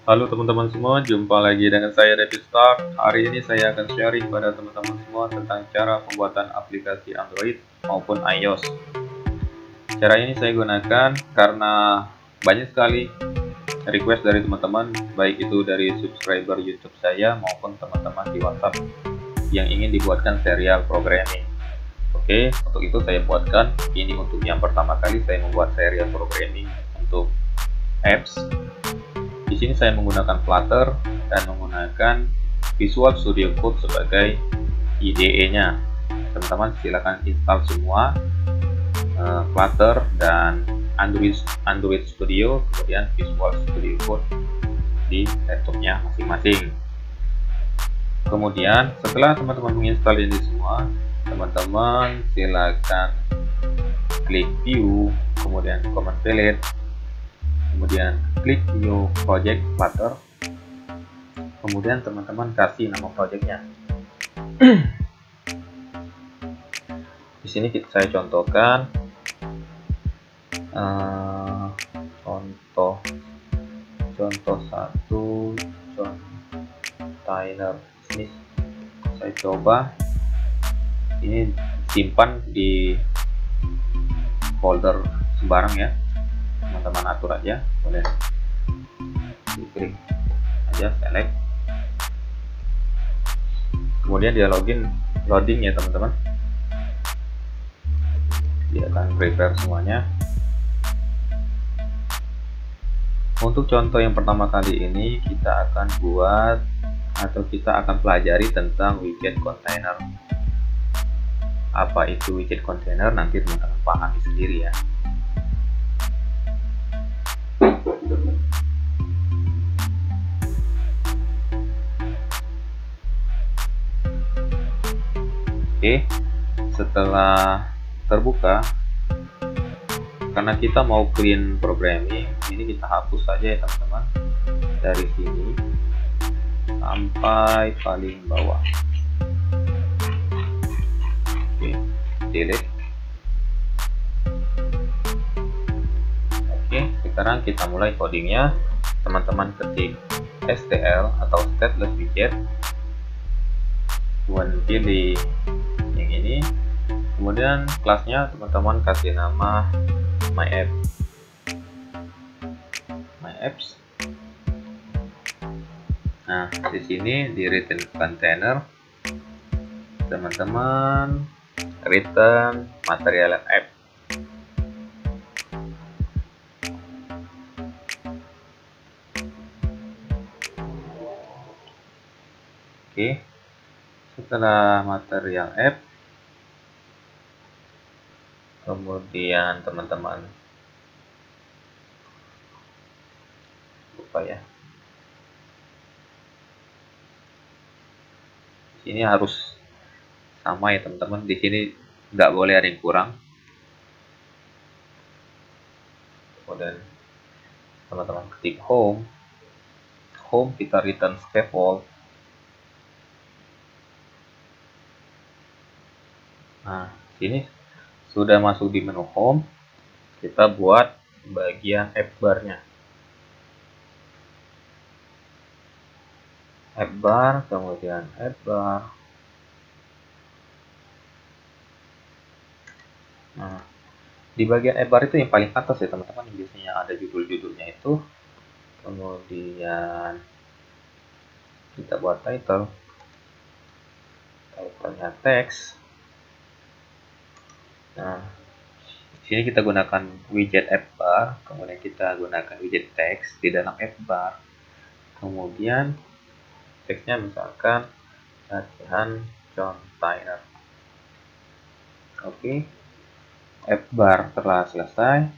Halo teman-teman semua, jumpa lagi dengan saya David Stark. Hari ini saya akan sharing pada teman-teman semua tentang cara pembuatan aplikasi Android maupun iOS. Cara ini saya gunakan karena banyak sekali request dari teman-teman, baik itu dari subscriber YouTube saya maupun teman-teman di WhatsApp yang ingin dibuatkan serial programming. Oke, untuk itu saya buatkan. Ini untuk yang pertama kali saya membuat serial programming untuk apps. Di sini saya menggunakan Flutter dan menggunakan Visual Studio Code sebagai IDE-nya. Teman-teman silakan install semua Flutter dan Android Studio, kemudian Visual Studio Code di laptopnya masing-masing. Kemudian setelah teman-teman menginstal ini semua, teman-teman silakan klik View, kemudian Command Palette, kemudian klik New Project Flutter, kemudian teman-teman kasih nama projectnya. Di sini saya contohkan contoh satu container. Ini saya coba ini simpan di folder sembarang ya, teman-teman atur aja, kemudian diklik aja select, kemudian dia loading ya teman-teman, dia akan prepare semuanya. Untuk contoh yang pertama kali ini kita akan buat atau kita akan pelajari tentang widget container. Apa itu widget container nanti teman-teman pahami sendiri ya. Oke, setelah terbuka, karena kita mau clean programming, ini kita hapus saja ya teman-teman, dari sini sampai paling bawah. Oke, delete. Oke, sekarang kita mulai codingnya. Teman-teman ketik STL atau stateless widget, kemudian pilih yang ini, kemudian kelasnya teman-teman kasih nama myapps. Nah, di sini di return container teman-teman return material app. Oke, setelah material app, kemudian teman-teman lupa ya, ini harus sama ya teman-teman, di sini nggak boleh ada yang kurang. Kemudian teman-teman ketik home kita return scaffold. Nah, sini sudah masuk di menu home, kita buat bagian app bar-nya. App bar, kemudian app bar. Nah, di bagian app bar itu yang paling atas ya teman-teman, yang biasanya ada judul-judulnya itu. Kemudian kita buat title-nya teks. Nah, di sini kita gunakan widget app bar, kemudian kita gunakan widget teks di dalam app bar. Kemudian teksnya misalkan latihan container. Oke, app bar telah selesai.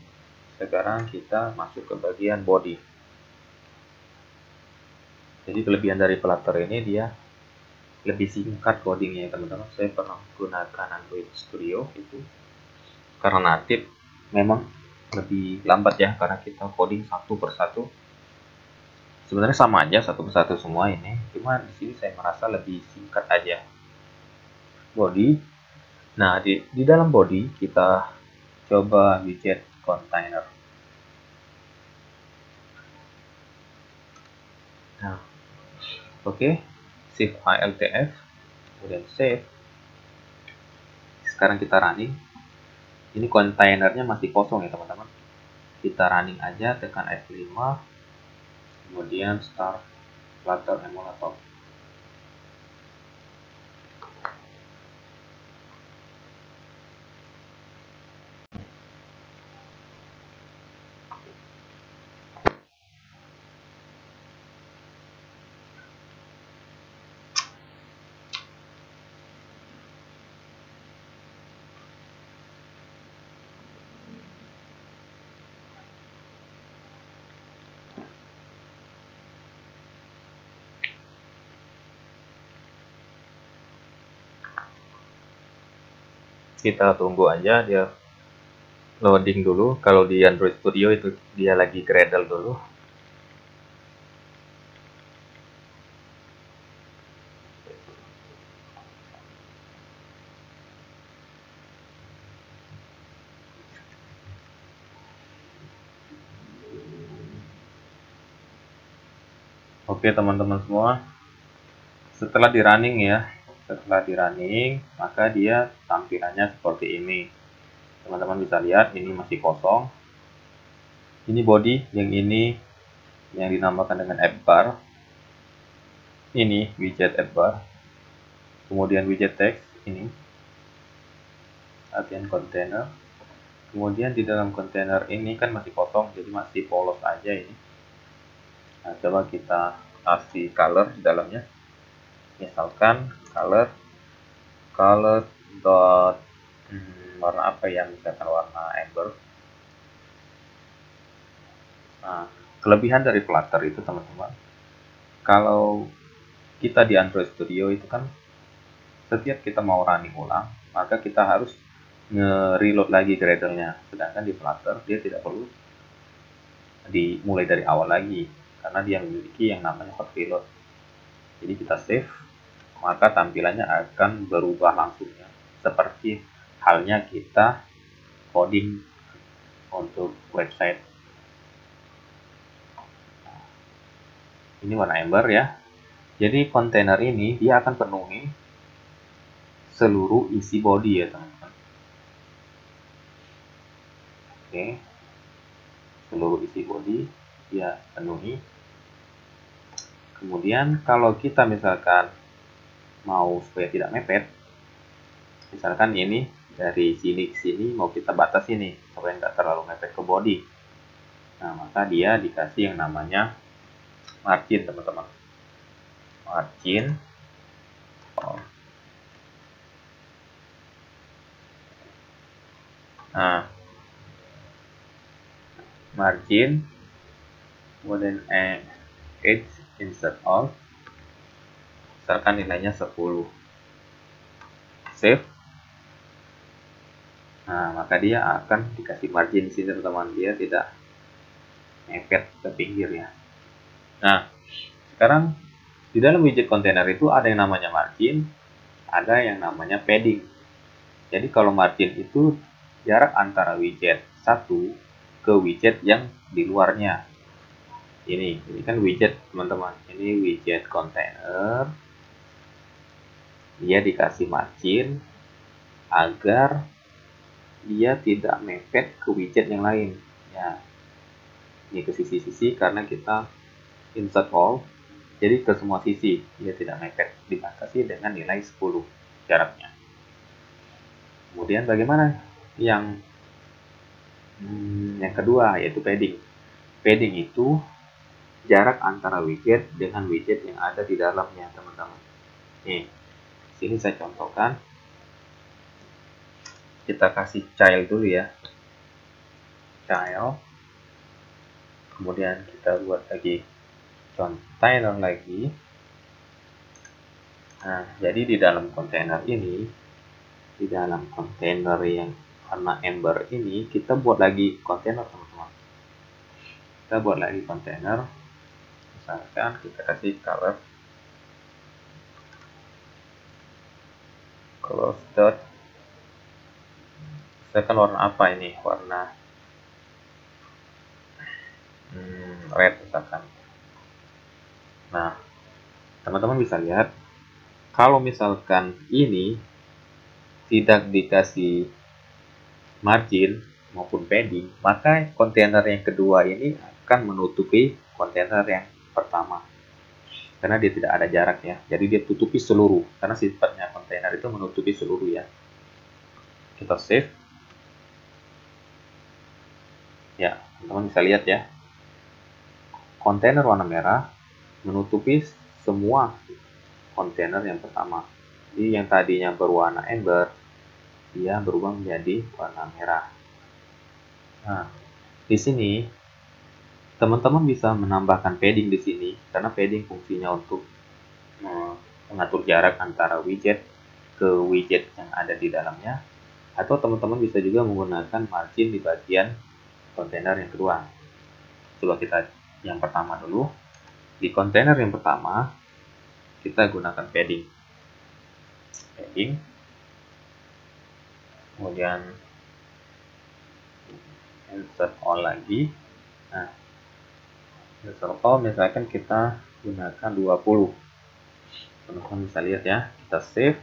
Sekarang kita masuk ke bagian body. Jadi kelebihan dari Flutter ini dia lebih singkat codingnya teman-teman. Saya pernah gunakan Android Studio itu karena natif memang lebih lambat ya, karena kita coding satu persatu. Sebenarnya sama aja satu persatu semua ini, cuma di sini saya merasa lebih singkat aja. Body. Nah, di dalam body kita coba widget container. Nah, oke, shift ALTF, kemudian save. Sekarang kita running. Ini kontainernya masih kosong ya teman-teman. Kita running aja, tekan F5, kemudian start Flutter emulator. Kita tunggu aja dia loading dulu. Kalau di Android Studio itu dia lagi Gradle dulu. Oke teman-teman semua, setelah di running ya, maka dia tampilannya seperti ini. Teman-teman bisa lihat ini masih kosong. Ini body, yang ini yang dinamakan dengan app bar. Ini widget app bar. Kemudian widget text ini. Latihan container. Kemudian di dalam kontainer ini kan masih kosong, jadi masih polos aja ini. Nah, coba kita kasih color di dalamnya. Misalkan color dot warna apa ya, misalkan warna amber. Nah, kelebihan dari Flutter itu teman-teman, kalau kita di Android Studio itu kan setiap kita mau running ulang, maka kita harus nge-reload lagi Gradle-nya. Sedangkan di Flutter dia tidak perlu dimulai dari awal lagi, karena dia memiliki yang namanya hot reload. Jadi kita save, maka tampilannya akan berubah langsungnya, seperti halnya kita coding untuk website. Ini warna amber ya. Jadi kontainer ini dia akan penuhi seluruh isi body ya teman-teman. Oke, seluruh isi body dia penuhi. Kemudian kalau kita misalkan mau supaya tidak mepet, misalkan ini dari sini ke sini mau kita batas ini supaya nggak terlalu mepet ke body. Nah, maka dia dikasih yang namanya margin teman-teman. Margin. Nah, margin, kemudian edge insert all, misalkan nilainya 10. Save. Nah, maka dia akan dikasih margin di sini teman-teman, dia tidak mepet ke pinggir ya. Nah, sekarang di dalam widget kontainer itu ada yang namanya margin, ada yang namanya padding. Jadi kalau margin itu jarak antara widget satu ke widget yang di luarnya. Ini kan widget teman-teman. Ini widget kontainer. Dia dikasih margin agar dia tidak mepet ke widget yang lain. Ya, ini ke sisi-sisi karena kita insert all. Jadi ke semua sisi dia tidak mepet, dibatasi dengan nilai 10 jaraknya. Kemudian bagaimana yang kedua, yaitu padding. Padding itu jarak antara widget dengan widget yang ada di dalamnya, teman-teman. Nih, sini saya contohkan. Kita kasih child dulu ya. Child. Kemudian kita buat lagi container lagi. Nah, jadi di dalam kontainer ini, di dalam kontainer yang warna amber ini, kita buat lagi kontainer teman-teman. Kita buat lagi kontainer. Misalkan kita kasih color close dot. Misalkan warna apa ini? Warna red misalkan. Nah, teman-teman bisa lihat, kalau misalkan ini tidak dikasih margin maupun padding, maka kontainer yang kedua ini akan menutupi kontainer yang pertama. Karena dia tidak ada jarak ya, jadi dia tutupi seluruh. Karena sifatnya kontainer itu menutupi seluruh ya. Kita save. Ya, teman-teman bisa lihat ya. Kontainer warna merah menutupi semua kontainer yang pertama. Jadi yang tadinya berwarna ember, dia berubah menjadi warna merah. Nah, di sini teman-teman bisa menambahkan padding di sini karena padding fungsinya untuk mengatur jarak antara widget ke widget yang ada di dalamnya, atau teman-teman bisa juga menggunakan margin di bagian kontainer yang kedua. Coba kita yang pertama dulu. Di kontainer yang pertama kita gunakan padding, kemudian insert all lagi. Nah, insert all misalkan kita gunakan 20. Teman-teman bisa lihat ya, kita save.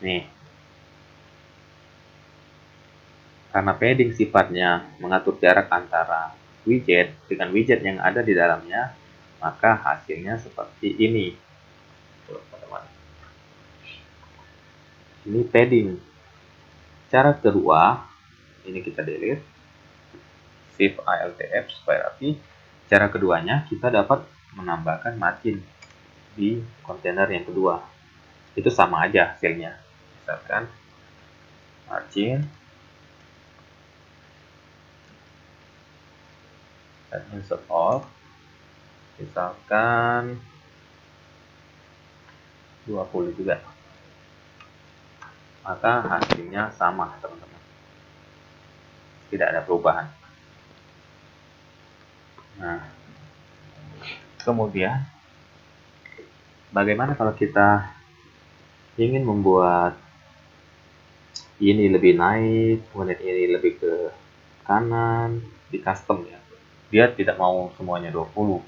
Nih, karena padding sifatnya mengatur jarak antara widget dengan widget yang ada di dalamnya, maka hasilnya seperti ini. Teman-teman, ini padding. Cara kedua, ini kita delete, save altf supaya rapi. Cara keduanya, kita dapat menambahkan margin di kontainer yang kedua. Itu sama aja hasilnya. Misalkan margin dan insert all, misalkan 20 juga, maka hasilnya sama teman-teman, tidak ada perubahan. Nah, kemudian bagaimana kalau kita ingin membuat ini lebih naik, kemudian ini lebih ke kanan, di custom ya, dia tidak mau semuanya 20.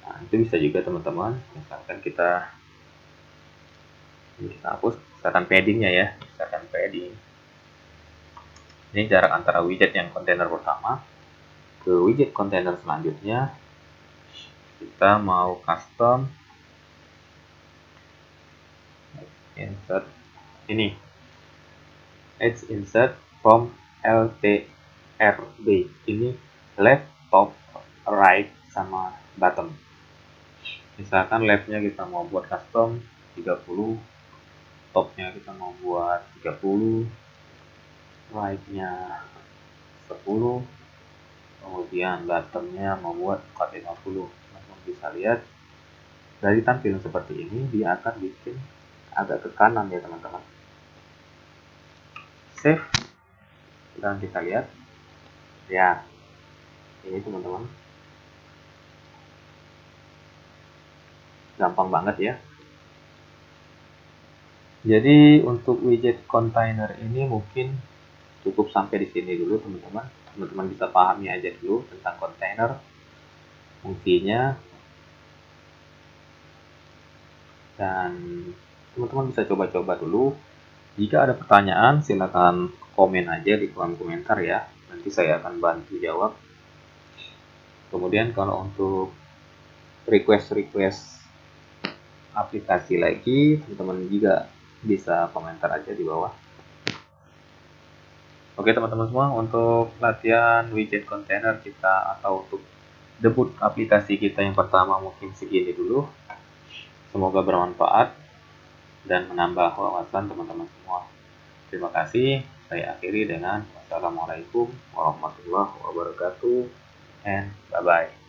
Nah, itu bisa juga teman-teman. Misalkan kita hapus, misalkan paddingnya ya, misalkan padding. Ini jarak antara widget yang kontainer pertama ke widget kontainer selanjutnya. Kita mau custom, insert ini, edge insert from LTRB. Ini left, top, right, sama bottom. Misalkan leftnya kita mau buat custom 30, topnya kita mau buat 30, right-nya 10, kemudian bottomnya mau buat 450. Teman-teman bisa lihat dari tampilan seperti ini, dia akan bikin agak ke kanan ya teman-teman. Save dan kita lihat ya, ini teman-teman, gampang banget ya. Jadi untuk widget container ini mungkin cukup sampai di sini dulu teman-teman. Teman-teman bisa pahami aja dulu tentang container, fungsinya, dan teman-teman bisa coba-coba dulu. Jika ada pertanyaan silakan komen aja di kolom komentar ya, nanti saya akan bantu jawab. Kemudian kalau untuk request aplikasi lagi, teman-teman juga bisa komentar aja di bawah. Oke teman-teman semua, untuk latihan widget container kita atau untuk debut aplikasi kita yang pertama mungkin segini dulu. Semoga bermanfaat dan menambah wawasan teman-teman semua. Terima kasih. Saya akhiri dengan wassalamualaikum warahmatullahi wabarakatuh and bye-bye.